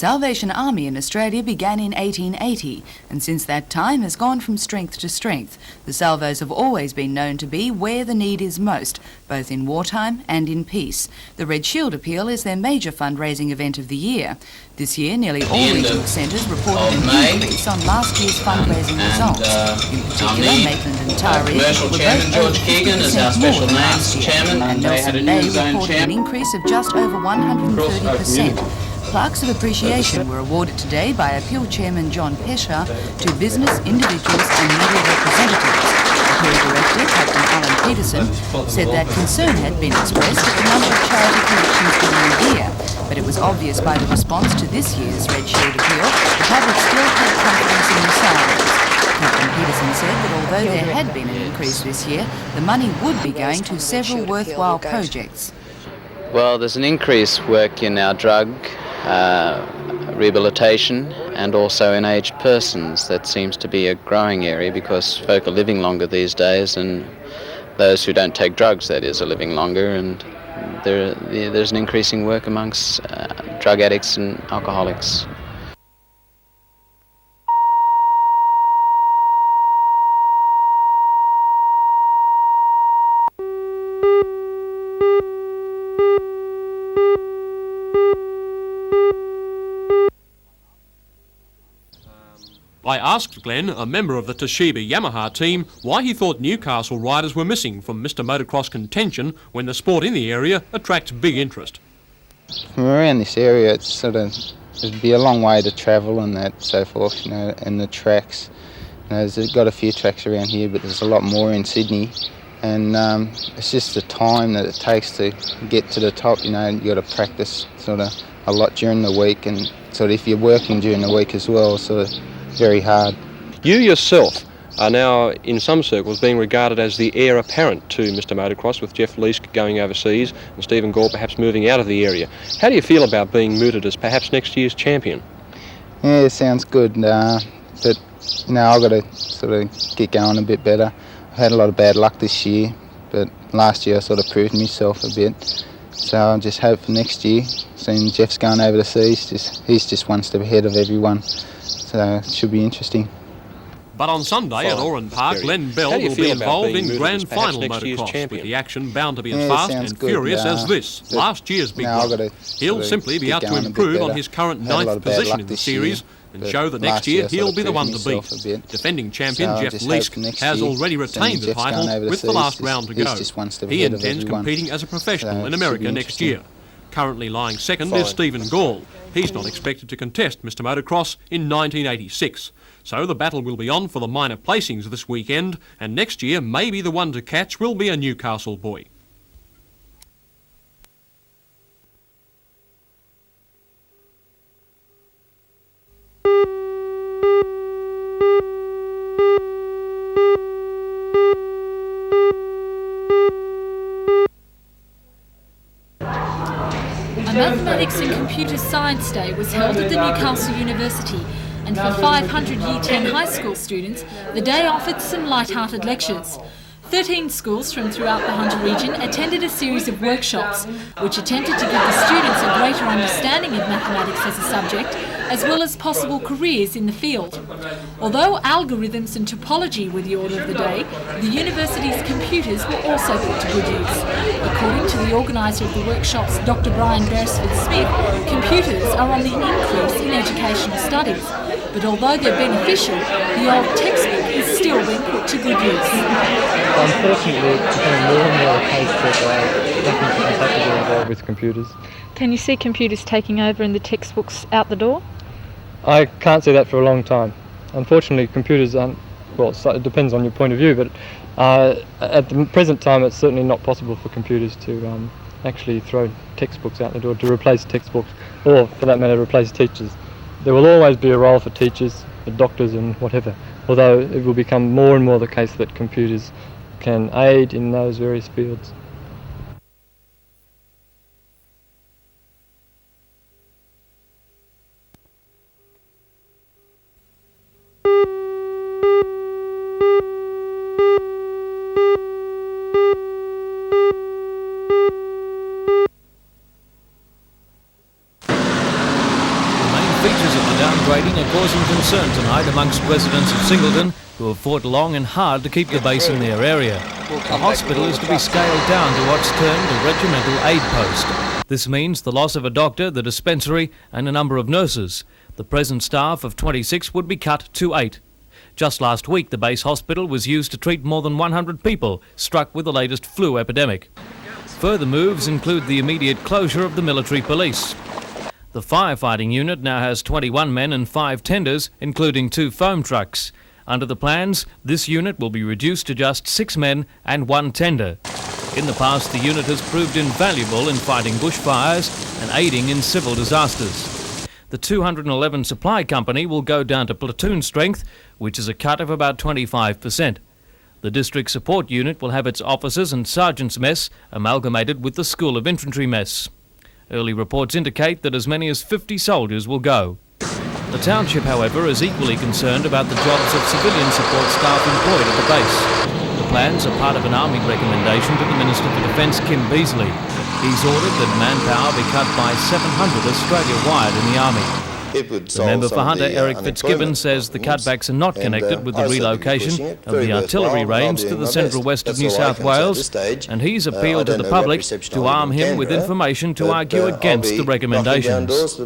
Salvation Army in Australia began in 1880 and since that time has gone from strength to strength. The Salvos have always been known to be where the need is most, both in wartime and in peace. The Red Shield Appeal is their major fundraising event of the year. This year, nearly all regional centres reported an increase on last year's fundraising results. In particular, Maitland and Taree were both over 50% more than last year, and Nelson Bay reported an increase of just over 130%. Plaques of appreciation were awarded today by Appeal Chairman John Pesha to business, individuals and media representatives. Appeal Director Captain Alan Peterson said that concern had been expressed at the number of charity collections during the year, but it was obvious by the response to this year's Red Shield Appeal the public still had confidence in the Salvos. Captain Peterson said that although there had been an increase this year, the money would be going to several worthwhile projects. Well, there's an increased work in our drug rehabilitation and also in aged persons. That seems to be a growing area because folk are living longer these days, and those who don't take drugs, that is, are living longer, and there's an increasing work amongst drug addicts and alcoholics. I asked Glenn, a member of the Toshiba Yamaha team, why he thought Newcastle riders were missing from Mr Motocross contention when the sport in the area attracts big interest. From around this area, it's sort of, it'd be a long way to travel and that, so forth, you know, and the tracks. You know, there's got a few tracks around here, but there's a lot more in Sydney, and it's just the time that it takes to get to the top. You know, you got to practice sort of a lot during the week, and sort of if you're working during the week as well, sort of very hard. You yourself are now, in some circles, being regarded as the heir apparent to Mr Motocross, with Jeff Leask going overseas and Stephen Gore perhaps moving out of the area. How do you feel about being mooted as perhaps next year's champion? Yeah, it sounds good, but you know, I've got to sort of get going a bit better. I've had a lot of bad luck this year, but last year I sort of proved myself a bit. So I just hope for next year, seeing Jeff's going over the seas, he's just one step ahead of everyone. So it should be interesting. But on Sunday at Oran Park, Len Bell will be involved in grand final motocross, with the action bound to be as fast and furious as this, last year's big one. He'll simply be out to improve on his current 9th position in the series and show that next year he'll be the one to beat. Defending champion Jeff Leask has already retained the title with the last round to go. He intends competing as a professional in America next year. Currently lying second is Stephen Gall. He's not expected to contest Mr Motocross in 1986. So the battle will be on for the minor placings this weekend, and next year maybe the one to catch will be a Newcastle boy. A Mathematics and Computer Science Day was held at the Newcastle University, and for 500 Year 10 high school students, the day offered some light-hearted lectures. 13 schools from throughout the Hunter region attended a series of workshops, which attempted to give the students a greater understanding of mathematics as a subject, as well as possible careers in the field. Although algorithms and topology were the order of the day, the university's computers were also put to good use. According to the organiser of the workshops, Dr. Brian Beresford-Smith, computers are on the increase in educational studies, but although they're beneficial, the old textbook is still being put to good use. Unfortunately, it's becoming more and more a case that mathematicians have to be involved with computers. Can you see computers taking over and the textbooks out the door? I can't see that for a long time. Unfortunately, computers aren't, well, it depends on your point of view, but at the present time it's certainly not possible for computers to actually throw textbooks out the door, to replace textbooks, or for that matter replace teachers. There will always be a role for teachers, for doctors and whatever, although it will become more and more the case that computers can aid in those various fields. pride amongst residents of Singleton, who have fought long and hard to keep the base in their area. The hospital is to be scaled down to what's termed a regimental aid post. This means the loss of a doctor, the dispensary and a number of nurses. The present staff of 26 would be cut to 8. Just last week, the base hospital was used to treat more than 100 people struck with the latest flu epidemic. Further moves include the immediate closure of the military police. The firefighting unit now has 21 men and 5 tenders, including 2 foam trucks. Under the plans, this unit will be reduced to just 6 men and 1 tender. In the past, the unit has proved invaluable in fighting bushfires and aiding in civil disasters. The 211 supply company will go down to platoon strength, which is a cut of about 25%. The district support unit will have its officers and sergeants' mess amalgamated with the School of Infantry mess. Early reports indicate that as many as 50 soldiers will go. The township, however, is equally concerned about the jobs of civilian support staff employed at the base. The plans are part of an Army recommendation to the Minister for Defence, Kim Beazley. He's ordered that manpower be cut by 700 Australia-wide in the Army. The member for Hunter, Eric Fitzgibbon, says the cutbacks are not connected with the relocation of the artillery range to the central west of New South Wales, and he's appealed to the public to arm him with information to argue against the recommendations.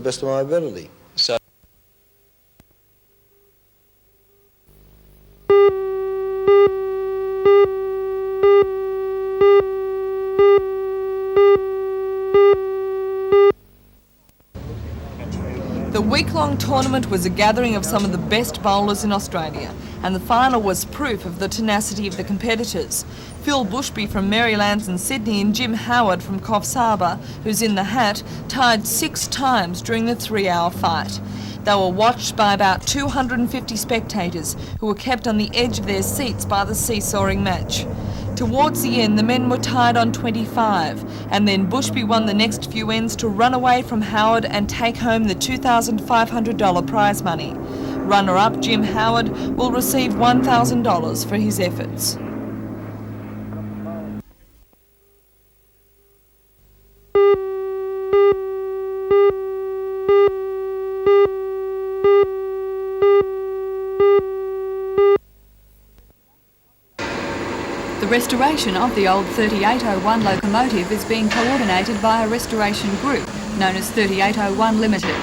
The week-long tournament was a gathering of some of the best bowlers in Australia, and the final was proof of the tenacity of the competitors. Phil Bushby from Marylands and Sydney and Jim Howard from Coffs Harbour, who's in the hat, tied 6 times during the 3-hour fight. They were watched by about 250 spectators who were kept on the edge of their seats by the seesawing match. Towards the end, the men were tied on 25, and then Bushby won the next few ends to run away from Howard and take home the $2,500 prize money. Runner-up Jim Howard will receive $1,000 for his efforts. The restoration of the old 3801 locomotive is being coordinated by a restoration group known as 3801 Limited.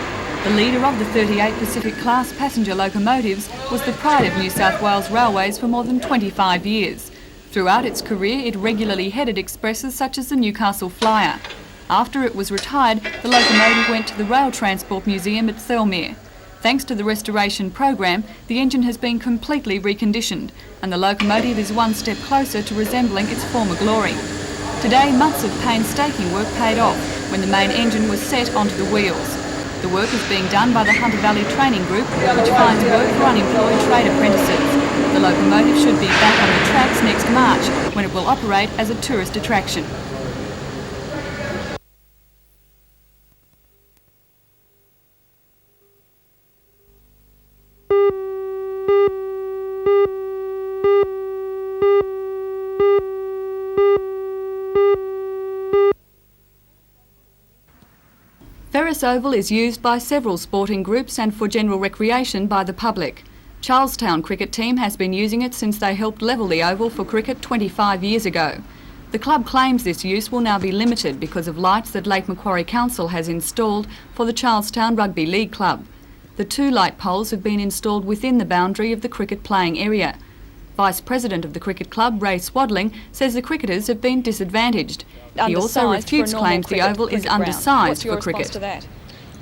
The leader of the 38 Pacific class passenger locomotives was the pride of New South Wales Railways for more than 25 years. Throughout its career, it regularly headed expresses such as the Newcastle Flyer. After it was retired, the locomotive went to the Rail Transport Museum at Thirlmere. Thanks to the restoration program, the engine has been completely reconditioned and the locomotive is one step closer to resembling its former glory. Today, months of painstaking work paid off when the main engine was set onto the wheels. The work is being done by the Hunter Valley Training Group, which finds work for unemployed trade apprentices. The locomotive should be back on the tracks next March, when it will operate as a tourist attraction. Ferris Oval is used by several sporting groups and for general recreation by the public. Charlestown cricket team has been using it since they helped level the oval for cricket 25 years ago. The club claims this use will now be limited because of lights that Lake Macquarie Council has installed for the Charlestown Rugby League Club. The 2 light poles have been installed within the boundary of the cricket playing area. Vice President of the cricket club, Ray Swadling, says the cricketers have been disadvantaged. He also refutes claims the oval is undersized for cricket.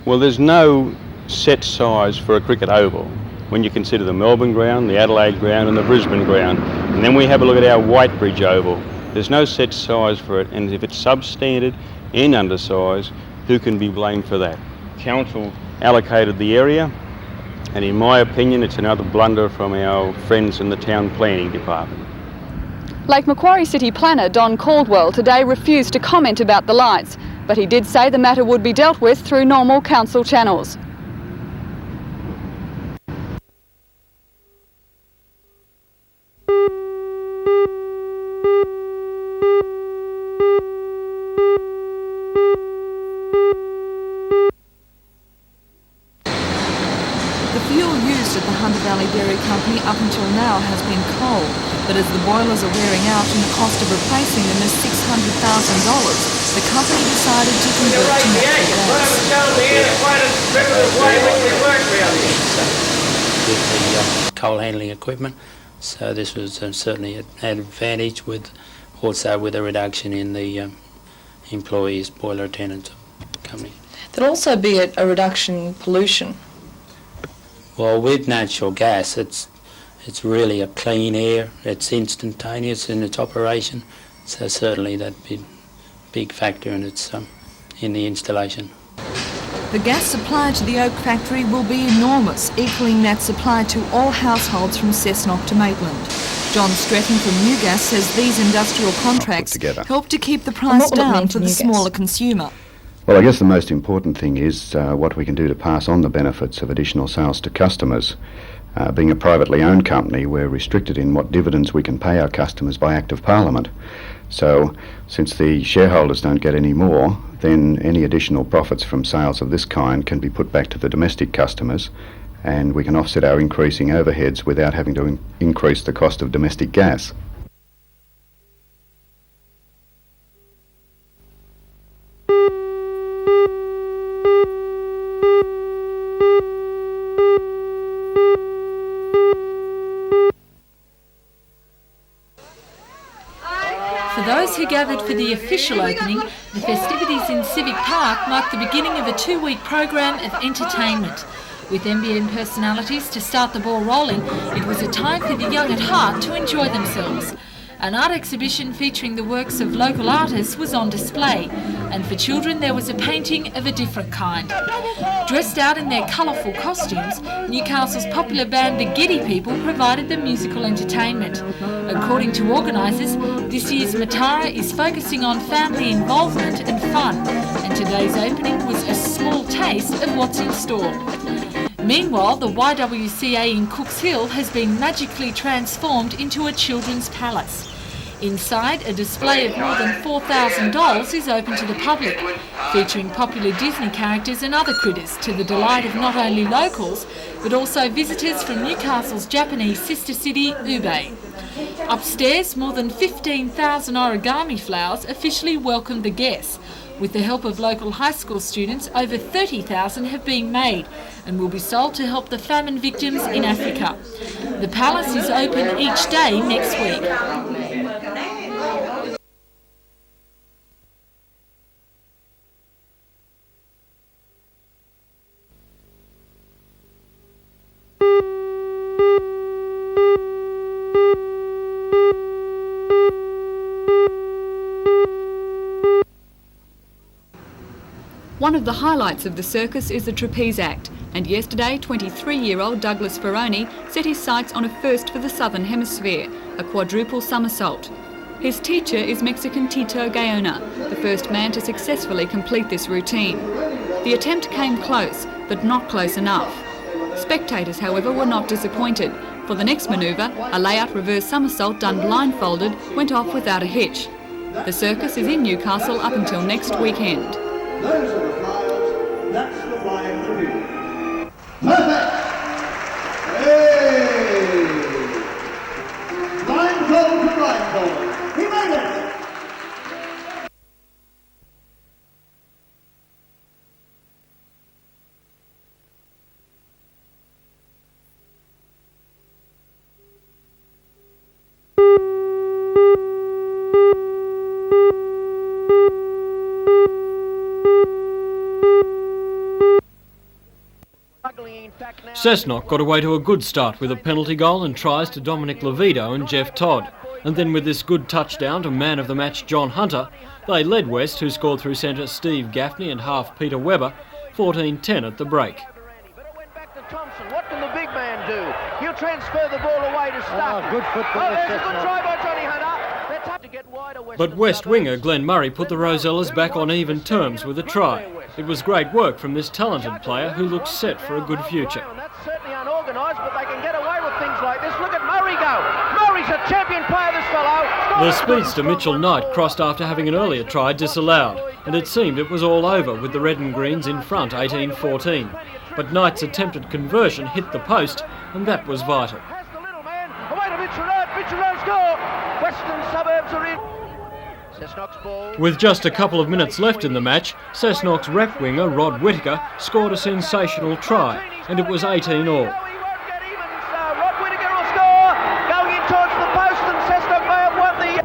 Well, there's no set size for a cricket oval when you consider the Melbourne ground, the Adelaide ground and the Brisbane ground. And then we have a look at our Whitebridge oval. There's no set size for it, and if it's substandard and undersized, who can be blamed for that? Council allocated the area, and in my opinion it's another blunder from our friends in the town planning department. Lake Macquarie City planner Don Caldwell today refused to comment about the lights, but he did say the matter would be dealt with through normal council channels. The fuel used at the Hunter Valley company up until now has been coal, but as the boilers are wearing out and the cost of replacing them is $600,000, the company decided to convert to natural gas. With the coal handling equipment, so this was certainly an advantage, also with a reduction in the employees, boiler attendants of the company. There'll also be a reduction in pollution. Well, with natural gas, it's really a clean air. It's instantaneous in its operation, so certainly that'd be a big factor in the installation. The gas supply to the Oak factory will be enormous, equalling that supply to all households from Cessnock to Maitland. John Stretton from Newgas says these industrial contracts help to keep the price down for the smaller consumer. Well, I guess the most important thing is what we can do to pass on the benefits of additional sales to customers. Being a privately owned company, we're restricted in what dividends we can pay our customers by Act of Parliament. So, since the shareholders don't get any more, then any additional profits from sales of this kind can be put back to the domestic customers, and we can offset our increasing overheads without having to increase the cost of domestic gas. For those who gathered for the official opening, the festivities in Civic Park marked the beginning of a 2-week program of entertainment. With NBN personalities to start the ball rolling, it was a time for the young at heart to enjoy themselves. An art exhibition featuring the works of local artists was on display, and for children there was a painting of a different kind. Dressed out in their colourful costumes, Newcastle's popular band The Giddy People provided the musical entertainment. According to organisers, this year's Matara is focusing on family involvement and fun, and today's opening was a small taste of what's in store. Meanwhile, the YWCA in Cooks Hill has been magically transformed into a children's palace. Inside, a display of more than 4,000 dolls is open to the public, featuring popular Disney characters and other critters to the delight of not only locals, but also visitors from Newcastle's Japanese sister city, Ube. Upstairs, more than 15,000 origami flowers officially welcomed the guests. With the help of local high school students, over 30,000 have been made and will be sold to help the famine victims in Africa. The palace is open each day next week. One of the highlights of the circus is the Trapeze Act, and yesterday 23-year-old Douglas Ferroni set his sights on a first for the Southern Hemisphere, a quadruple somersault. His teacher is Mexican Tito Gaona, the first man to successfully complete this routine. The attempt came close, but not close enough. Spectators, however, were not disappointed. For the next manoeuvre, a layout reverse somersault done blindfolded went off without a hitch. The circus is in Newcastle up until next weekend. Those are the flowers, that's the flying tribute. Perfect! Hey! Blindfold to blindfold. He made it! Cessnock got away to a good start with a penalty goal and tries to Dominic Levido and Jeff Todd. And then with this good touchdown to man of the match John Hunter, they led West, who scored through centre Steve Gaffney and half Peter Webber, 14-10 at the break. What can the big man do? He'll transfer the ball away to Stuckey. Good football. There's a good try by Johnny Hunter. To get wider, but West winger Glenn Murray put the Rosellas back on even terms with a try. It was great work from this talented player who looks set for a good future. That's certainly unorganised, but they can get away with things like this. Look at Murray go. Murray's a champion player, this fellow. The speedster Mitchell Knight crossed after having an earlier try disallowed, and it seemed it was all over with the Red and Greens in front 18-14. But Knight's attempted conversion hit the post, and that was vital. reaches around score. Western Suburbs are in. Cessnock's ball. With just a couple of minutes left in the match, Cessnock's rep winger Rod Whittaker scored a sensational try, and it was 18 all. Rod Whittaker will score. Going in towards the post, and Cessnock may have won the...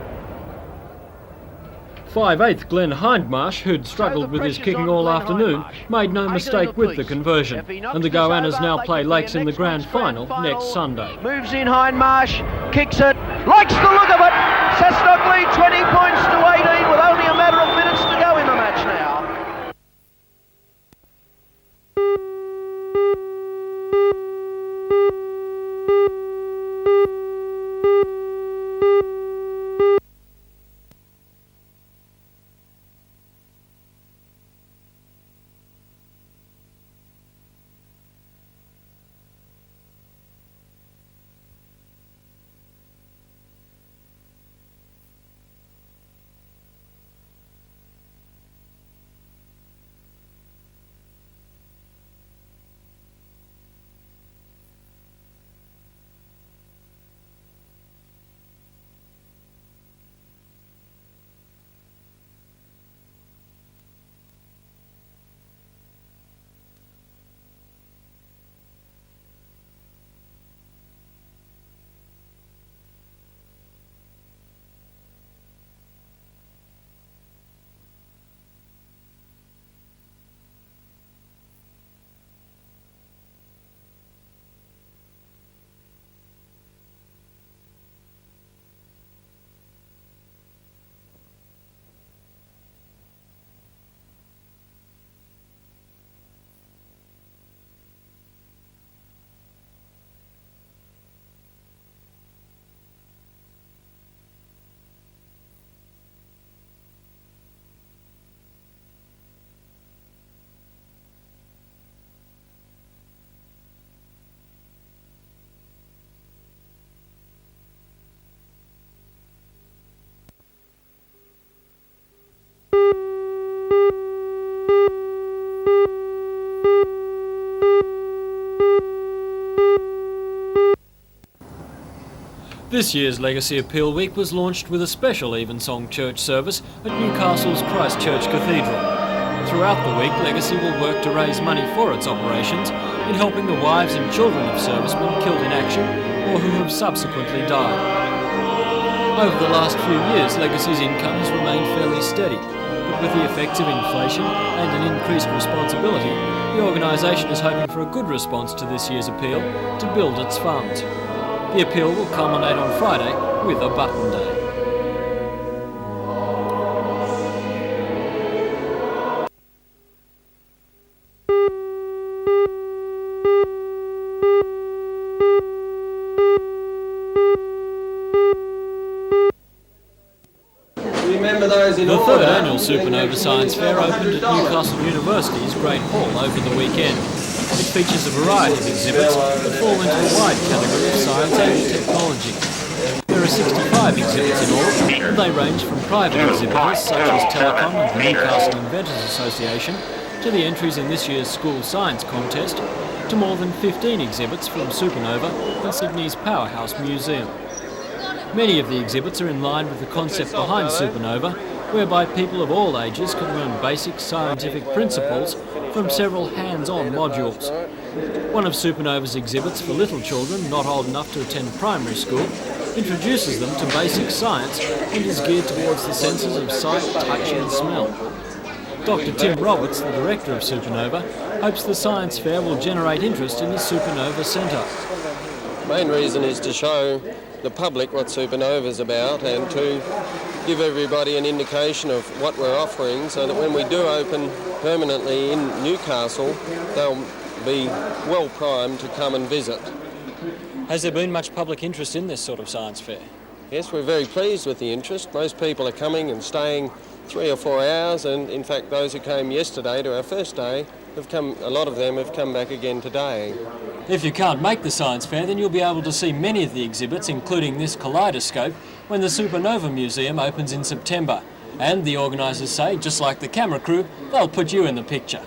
5/8 Glenn Hindmarsh, who'd struggled with his kicking all afternoon, made no mistake with the conversion, and the Goannas now play Lakes in the grand final next Sunday. Moves in Hindmarsh, kicks it, likes the look of it. Cessnock lead 20 points to 18 with only a matter of minutes to go in the match now. This year's Legacy Appeal Week was launched with a special Evensong church service at Newcastle's Christ Church Cathedral. Throughout the week, Legacy will work to raise money for its operations in helping the wives and children of servicemen killed in action or who have subsequently died. Over the last few years, Legacy's income has remained fairly steady, but with the effects of inflation and an increased responsibility, the organisation is hoping for a good response to this year's appeal to build its funds. The appeal will culminate on Friday with a button day. The third annual Supernova Science Fair opened at Newcastle University's Great Hall over the weekend. It features a variety of exhibits that fall into a wide category of science and technology. There are 65 exhibits in all, and they range from private exhibitors such as Telecom and the Newcastle Inventors Association to the entries in this year's school science contest to more than 15 exhibits from Supernova and Sydney's Powerhouse Museum. Many of the exhibits are in line with the concept behind Supernova, whereby people of all ages can learn basic scientific principles from several hands-on modules. One of Supernova's exhibits for little children not old enough to attend primary school introduces them to basic science and is geared towards the senses of sight, touch and smell. Dr. Tim Roberts, the director of Supernova, hopes the science fair will generate interest in the Supernova Centre. The main reason is to show the public what Supernova is about and to give everybody an indication of what we're offering so that when we do open permanently in Newcastle, they'll be well primed to come and visit. Has there been much public interest in this sort of science fair? Yes, we're very pleased with the interest. Most people are coming and staying 3 or 4 hours, and in fact those who came yesterday to our first day have come, a lot of them have come back again today. If you can't make the science fair, then you'll be able to see many of the exhibits, including this kaleidoscope, when the Supernova Museum opens in September. And the organisers say, just like the camera crew, they'll put you in the picture.